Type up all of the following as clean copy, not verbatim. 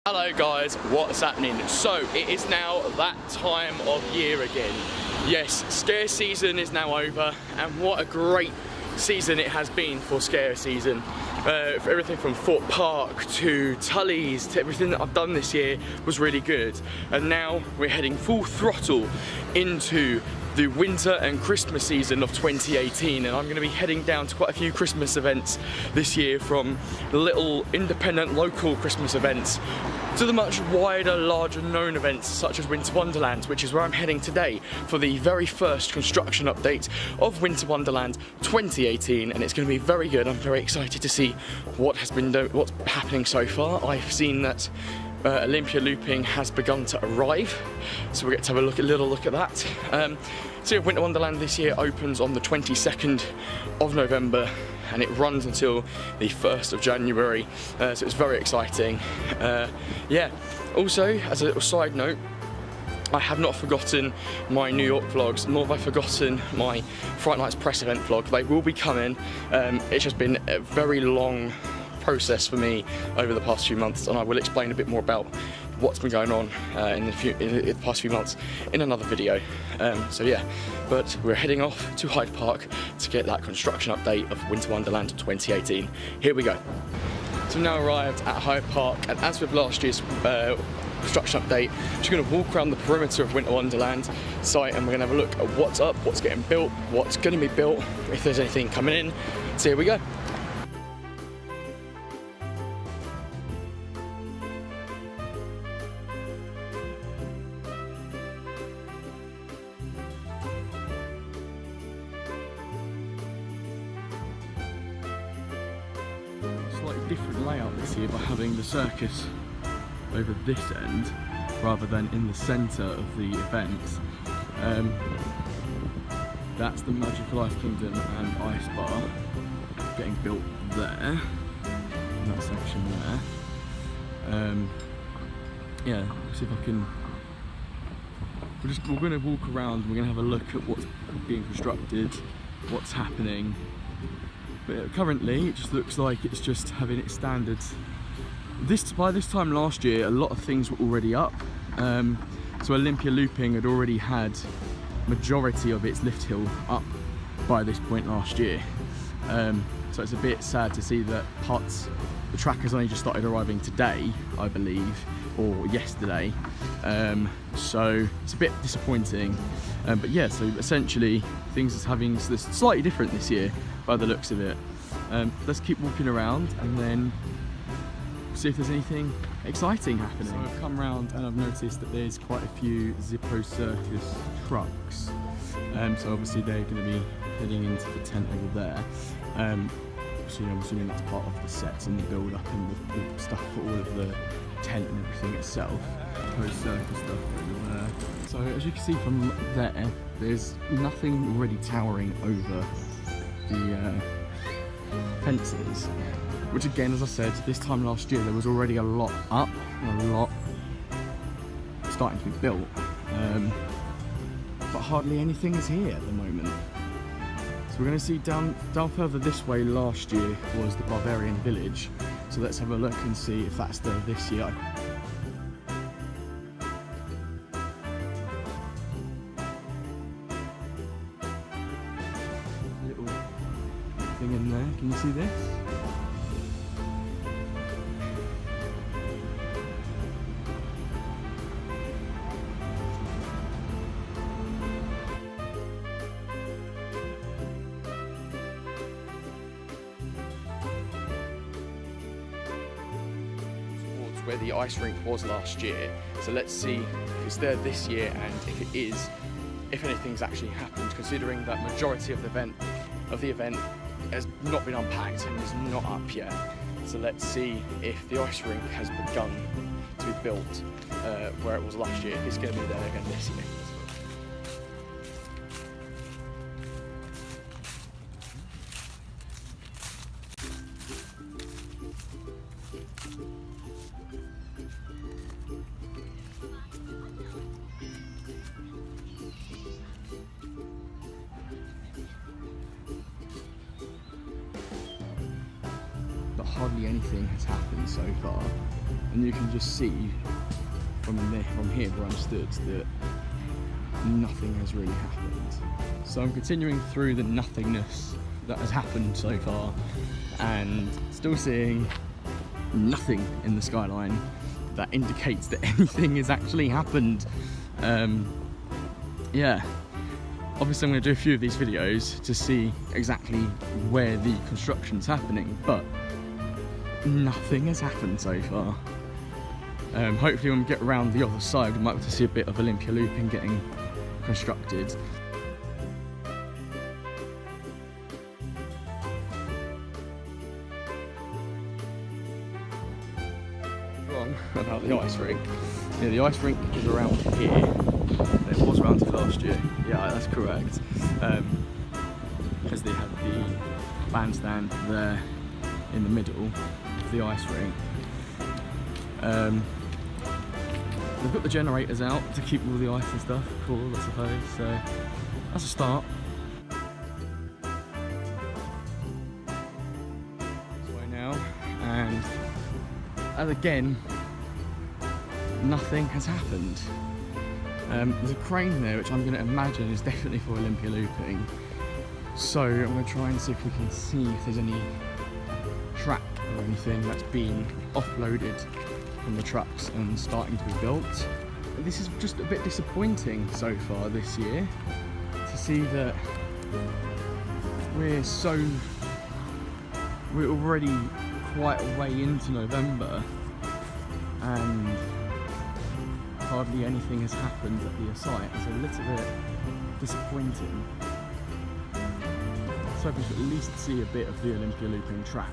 Hello guys, what's happening? So it is now that time of year again. Yes, scare season is now over, and what a great season it has been for scare season. For everything from Thorpe Park to Tully's to everything that I've done this year was really good. And now we're heading full throttle into the winter and Christmas season of 2018, and I'm going to be heading down to quite a few Christmas events this year, from the little independent local Christmas events to the much wider, larger known events such as Winter Wonderland, which is where I'm heading today for the very first construction update of Winter Wonderland 2018, and it's going to be very good. I'm very excited to see what's happening so far. I've seen that Olympia looping has begun to arrive, so we'll get to have a little look at that. So yeah, Winter Wonderland this year opens on the 22nd of November and it runs until the 1st of January, so it's very exciting. Yeah, also as a little side note, I have not forgotten my New York vlogs, nor have I forgotten my Fright Nights press event vlog. They will be coming. It's just been a very long process for me over the past few months, and I will explain a bit more about what's been going on in the past few months in another video. So yeah, but we're heading off to Hyde Park to get that construction update of Winter Wonderland 2018. Here we go. So we've now arrived at Hyde Park, and as with last year's construction update, we're just going to walk around the perimeter of Winter Wonderland site, and we're going to have a look at what's up, what's getting built, what's going to be built, if there's anything coming in. So here we go. Slightly different layout this year by having the circus over this end rather than in the centre of the event. That's the Magical Ice Kingdom and Ice Bar getting built there, in that section there. Yeah, we'll see if I can. We're going to walk around. We're going to have a look at what's being constructed, what's happening. But currently, it just looks like it's just having its standards. By this time last year, a lot of things were already up. So Olympia looping had already had majority of its lift hill up by this point last year. So it's a bit sad to see that the track has only just started arriving today, I believe, or yesterday. So it's a bit disappointing. But yeah, so essentially things is having this slightly different this year by the looks of it. Let's keep walking around and then see if there's anything exciting happening. So I've come around and I've noticed that there's quite a few Zippo Circus trucks. So obviously they're going to be heading into the tent over there. So I'm assuming that's part of the sets and the build up and the stuff for all of the tent and everything itself. Circus stuff over there. So as you can see from there, there's nothing already towering over the fences, which again, as I said, this time last year there was already a lot up and a lot starting to be built, but hardly anything is here at the moment. So we're going to see down further this way. Last year was the Barbarian Village, so let's have a look and see if that's there this year. Little thing in there, can you see this? Where the ice rink was last year, so let's see if it's there this year, and if it is, if anything's actually happened, considering that majority of the event has not been unpacked and is not up yet. So let's see if the ice rink has begun to be built where it was last year, if it's going to be there again this year. But hardly anything has happened so far. and you can just see from here where I'm stood that nothing has really happened. So I'm continuing through the nothingness that has happened so far and still seeing nothing in the skyline that indicates that anything has actually happened. Yeah, obviously I'm going to do a few of these videos to see exactly where the construction's happening, but nothing has happened so far. Hopefully when we get around the other side we might be able to see a bit of Olympia looping getting constructed. Wrong about the ice rink. Yeah, the ice rink is around here. It was around here last year. Yeah, that's correct. Because they had the bandstand there in the middle of the ice rink. They've got the generators out to keep all the ice and stuff cool, I suppose, so that's a start. This way now, and as again, nothing has happened. There's a crane there which I'm going to imagine is definitely for Olympia looping, so I'm going to try and see if we can see if there's any track or anything that's been offloaded from the trucks and starting to be built. This is just a bit disappointing so far this year to see that we're already quite a way into November and hardly anything has happened at the site. It's a little bit disappointing. So we should at least see a bit of the Olympia looping track.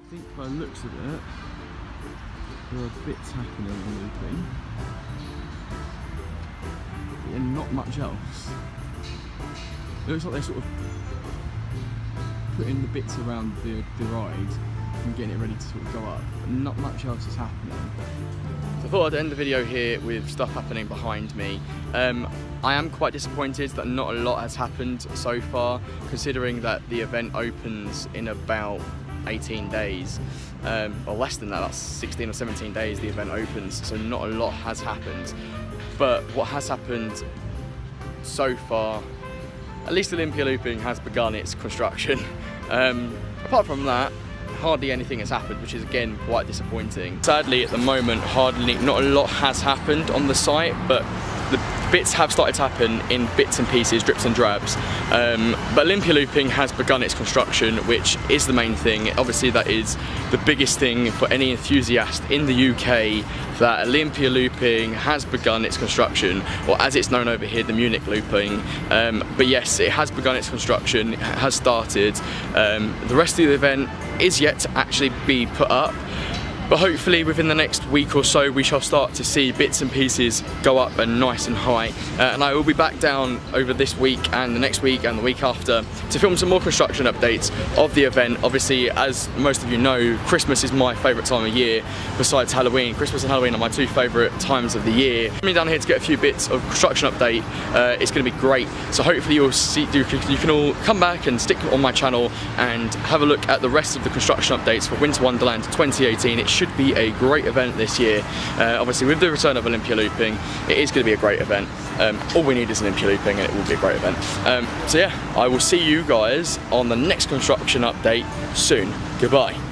I think by the looks of it, there are bits happening on looping, and not much else. It looks like they're sort of putting the bits around the ride and getting it ready to sort of go up, but not much else is happening. So I thought I'd end the video here with stuff happening behind me. I am quite disappointed that not a lot has happened so far, considering that the event opens in about 18 days, or less than that, that's 16 or 17 days the event opens, so not a lot has happened. But what has happened so far, at least Olympia looping has begun its construction. Apart from that, hardly anything has happened, which is again quite disappointing. Sadly at the moment, not a lot has happened on the site, but the bits have started to happen in bits and pieces, drips and drabs. But Olympia looping has begun its construction, which is the main thing. Obviously that is the biggest thing for any enthusiast in the UK, that Olympia looping has begun its construction, or as it's known over here, the Munich looping. But yes, it has begun its construction, it has started. The rest of the event is yet to actually be put up, but hopefully within the next week or so we shall start to see bits and pieces go up and nice and high. And I will be back down over this week and the next week and the week after to film some more construction updates of the event. Obviously, as most of you know, Christmas is my favourite time of year besides Halloween. Christmas and Halloween are my two favourite times of the year. Coming down here to get a few bits of construction update, it's going to be great. So hopefully you'll see, you can all come back and stick on my channel and have a look at the rest of the construction updates for Winter Wonderland 2018. It should be a great event this year. Obviously with the return of Olympia looping, it is going to be a great event. All we need is Olympia looping and it will be a great event. So yeah, I will see you guys on the next construction update soon. Goodbye.